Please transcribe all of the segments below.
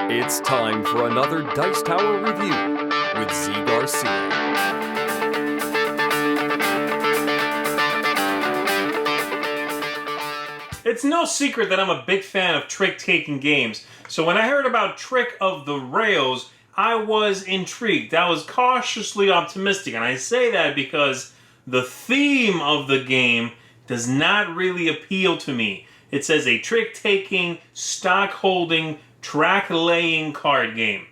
It's time for another Dice Tower review with Z. Garcia. It's no secret that I'm a big fan of trick-taking games, so when I heard about Trick of the Rails, I was intrigued. I was cautiously optimistic, and I say that because the theme of the game does not really appeal to me. It says a trick-taking, stock-holding, track-laying card game.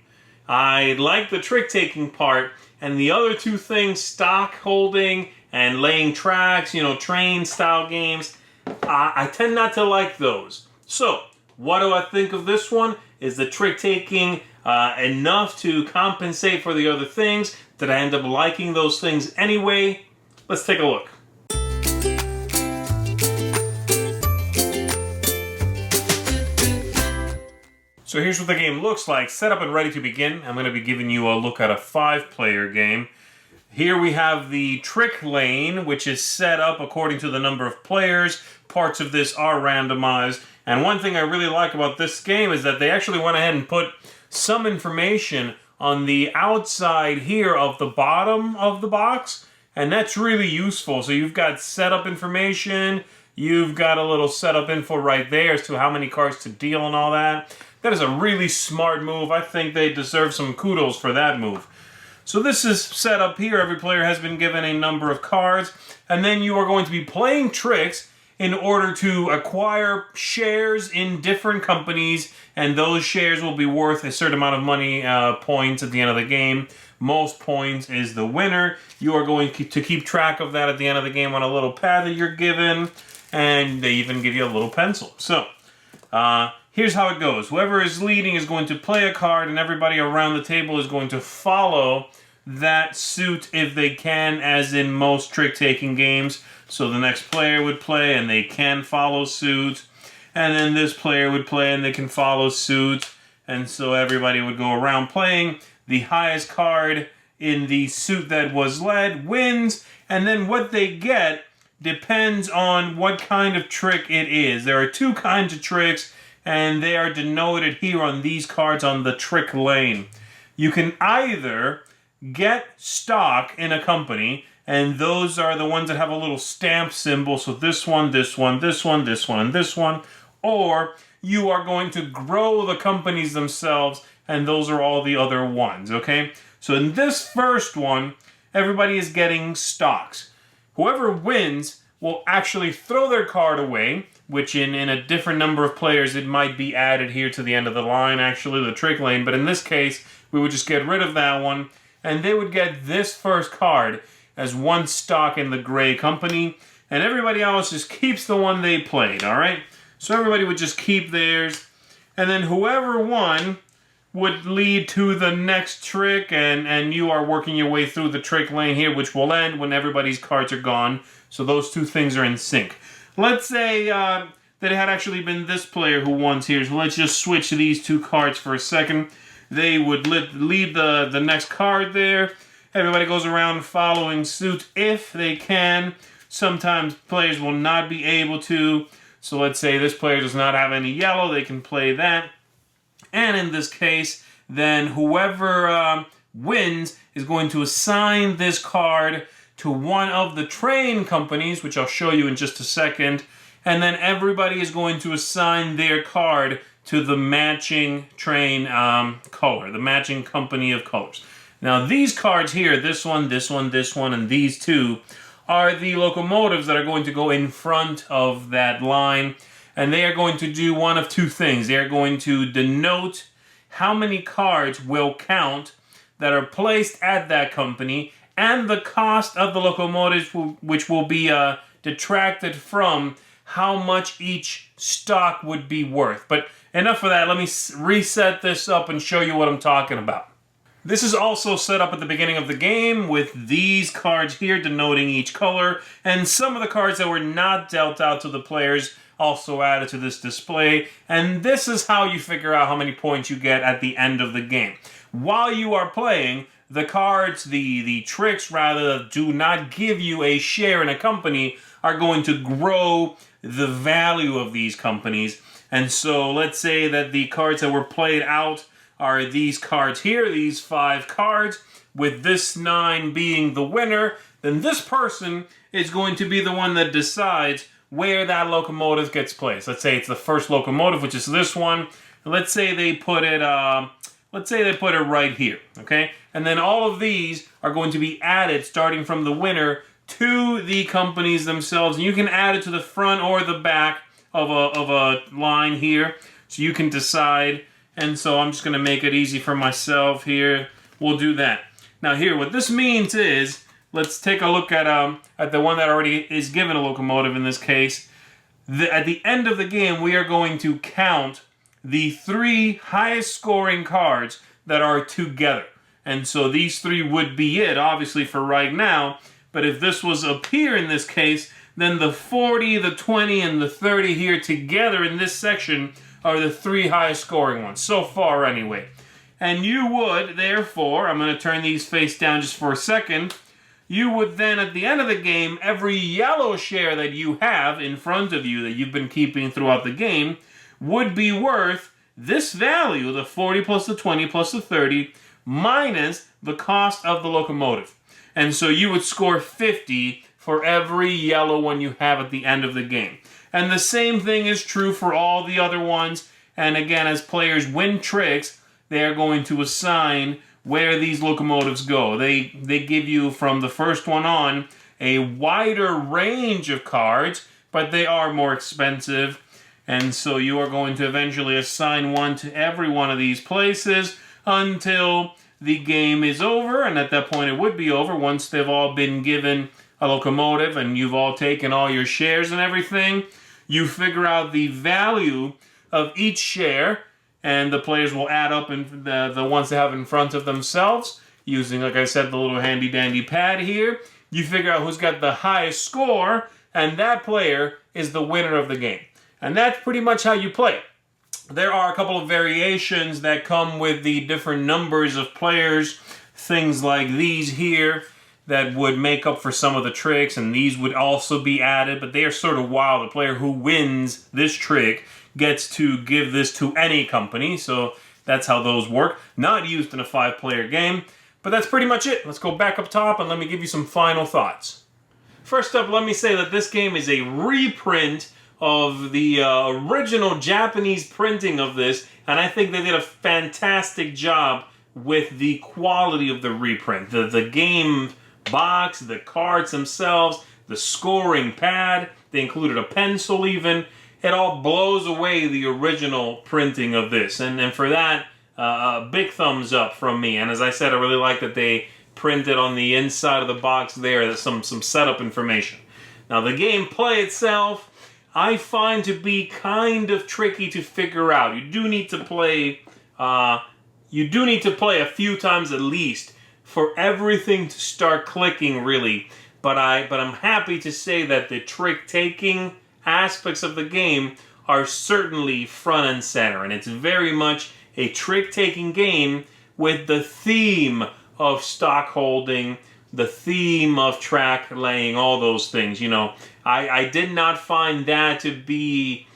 I like the trick-taking part, and the other two things, stock-holding and laying tracks, train-style games, I tend not to like those. So, what do I think of this one? Is the trick-taking enough to compensate for the other things? Did I end up liking those things anyway? Let's take a look. So here's what the game looks like. Set up and ready to begin. I'm going to be giving you a look at a 5-player game. Here we have the trick lane, which is set up according to the number of players. Parts of this are randomized. And one thing I really like about this game is that they actually went ahead and put some information on the outside here of the bottom of the box. And that's really useful. So you've got setup information. You've got a little setup info right there as to how many cards to deal and all that. That is a really smart move. I think they deserve some kudos for that move. So this is set up here. Every player has been given a number of cards. And then you are going to be playing tricks in order to acquire shares in different companies. And those shares will be worth a certain amount of money, points at the end of the game. Most points is the winner. You are going to keep track of that at the end of the game on a little pad that you're given. And they even give you a little pencil. So, here's how it goes. Whoever is leading is going to play a card, and everybody around the table is going to follow that suit if they can, as in most trick-taking games. So the next player would play, and they can follow suit. And then this player would play, and they can follow suit. And so everybody would go around playing. The highest card in the suit that was led wins. And then what they get depends on what kind of trick it is. There are two kinds of tricks, and they are denoted here on these cards on the trick lane. You can either get stock in a company, and those are the ones that have a little stamp symbol, so this one, this one, this one, this one, and this one, or you are going to grow the companies themselves, and those are all the other ones, okay? So in this first one, everybody is getting stocks. Whoever wins will actually throw their card away, which in a different number of players, it might be added here to the end of the line, actually, the trick lane. But in this case, we would just get rid of that one, and they would get this first card as one stock in the gray company, and everybody else just keeps the one they played, all right? So everybody would just keep theirs, and then whoever won would lead to the next trick, and you are working your way through the trick lane here, which will end when everybody's cards are gone. So those two things are in sync. Let's say that it had actually been this player who won here. So let's just switch these two cards for a second. They would lead the next card there. Everybody goes around following suit if they can. Sometimes players will not be able to. So let's say this player does not have any yellow. They can play that. And in this case, then whoever wins is going to assign this card to one of the train companies, which I'll show you in just a second. And then everybody is going to assign their card to the matching train color, the matching company of colors. Now these cards here, this one, this one, this one, and these two, are the locomotives that are going to go in front of that line. And they are going to do one of two things. They are going to denote how many cards will count that are placed at that company, and the cost of the locomotives, which will be detracted from how much each stock would be worth. But enough of that. Let me reset this up and show you what I'm talking about. This is also set up at the beginning of the game with these cards here denoting each color, and some of the cards that were not dealt out to the players also added to this display. And this is how you figure out how many points you get at the end of the game. While you are playing, the cards, the tricks rather, that do not give you a share in a company are going to grow the value of these companies. And so let's say that the cards that were played out are these cards here, these 5 cards, with this 9 being the winner. Then this person is going to be the one that decides where that locomotive gets placed. Let's say it's the first locomotive, which is this one. Let's say they put it right here, okay? And then all of these are going to be added, starting from the winner, to the companies themselves. And you can add it to the front or the back of a line here, so you can decide. And so I'm just going to make it easy for myself here. We'll do that. Now here, what this means is, let's take a look at the one that already is given a locomotive in this case. At the end of the game, we are going to count the 3 highest scoring cards that are together. And so these 3 would be it, obviously, for right now. But if this was up here in this case, then the 40, the 20, and the 30 here together in this section are the 3 highest scoring ones, so far anyway. And you would, therefore, I'm going to turn these face down just for a second, you would then, at the end of the game, every yellow share that you have in front of you that you've been keeping throughout the game would be worth this value, the 40 plus the 20 plus the 30, minus the cost of the locomotive. And so you would score 50 for every yellow one you have at the end of the game. And the same thing is true for all the other ones. And again, as players win tricks, they are going to assign where these locomotives go. They give you, from the first one on, a wider range of cards, but they are more expensive. And so you are going to eventually assign one to every one of these places until the game is over. And at that point, it would be over once they've all been given a locomotive and you've all taken all your shares and everything. You figure out the value of each share, and the players will add up in the ones they have in front of themselves using, like I said, the little handy dandy pad here. You figure out who's got the highest score, and that player is the winner of the game. And that's pretty much how you play it. There are a couple of variations that come with the different numbers of players, things like these here that would make up for some of the tricks, and these would also be added, but they are sort of wild. The player who wins this trick gets to give this to any company, so that's how those work. Not used in a 5-player game, but that's pretty much it. Let's go back up top and let me give you some final thoughts. First up, let me say that this game is a reprint of the original Japanese printing of this, and I think they did a fantastic job with the quality of the reprint. The game box, the cards themselves, the scoring pad, they included a pencil even. It all blows away the original printing of this, and for that, a big thumbs up from me. And as I said, I really like that they printed on the inside of the box there some setup information. Now the gameplay itself, I find to be kind of tricky to figure out. You do need to play a few times at least for everything to start clicking, really. But I'm happy to say that the trick-taking aspects of the game are certainly front and center, and it's very much a trick-taking game with the theme of stock holding, the theme of track laying, all those things. You know, I did not find that to be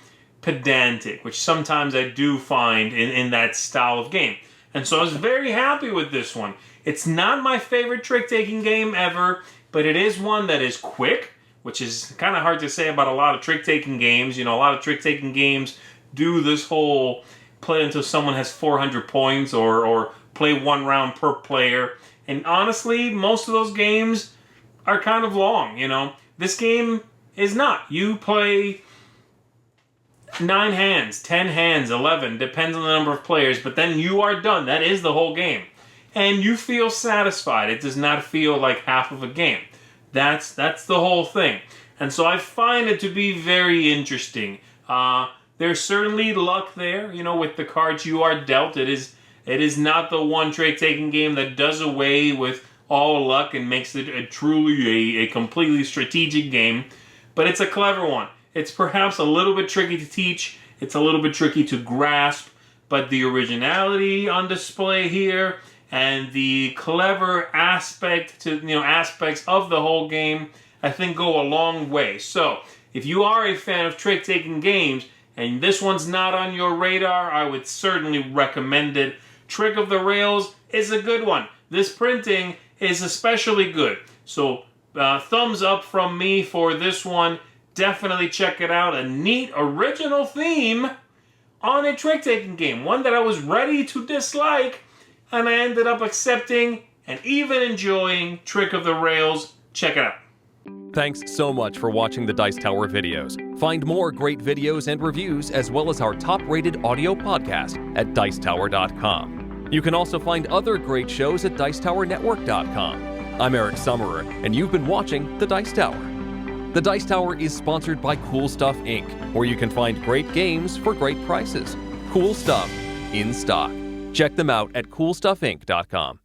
pedantic, which sometimes I do find in that style of game. And so I was very happy with this one. It's not my favorite trick-taking game ever, but it is one that is quick, which is kind of hard to say about a lot of trick-taking games. You know, a lot of trick-taking games do this whole play until someone has 400 points or play one round per player. And honestly, most of those games are kind of long, you know. This game is not. You play 9 hands, 10 hands, 11, depends on the number of players, but then you are done. That is the whole game. And you feel satisfied. It does not feel like half of a game. That's the whole thing. And so I find it to be very interesting. There's certainly luck there, you know, with the cards you are dealt. It is not the one trick-taking game that does away with all luck and makes it truly a completely strategic game. But it's a clever one. It's perhaps a little bit tricky to teach. It's a little bit tricky to grasp. But the originality on display here and the clever aspects of the whole game, I think, go a long way. So if you are a fan of trick-taking games, and this one's not on your radar, I would certainly recommend it. Trick of the Rails is a good one. This printing is especially good. So thumbs up from me for this one. Definitely check it out. A neat original theme on a trick-taking game. One that I was ready to dislike, and I ended up accepting and even enjoying Trick of the Rails. Check it out. Thanks so much for watching the Dice Tower videos. Find more great videos and reviews, as well as our top-rated audio podcast at Dicetower.com. You can also find other great shows at Dicetowernetwork.com. I'm Eric Summerer, and you've been watching The Dice Tower. The Dice Tower is sponsored by Cool Stuff Inc., where you can find great games for great prices. Cool stuff in stock. Check them out at CoolStuffInc.com.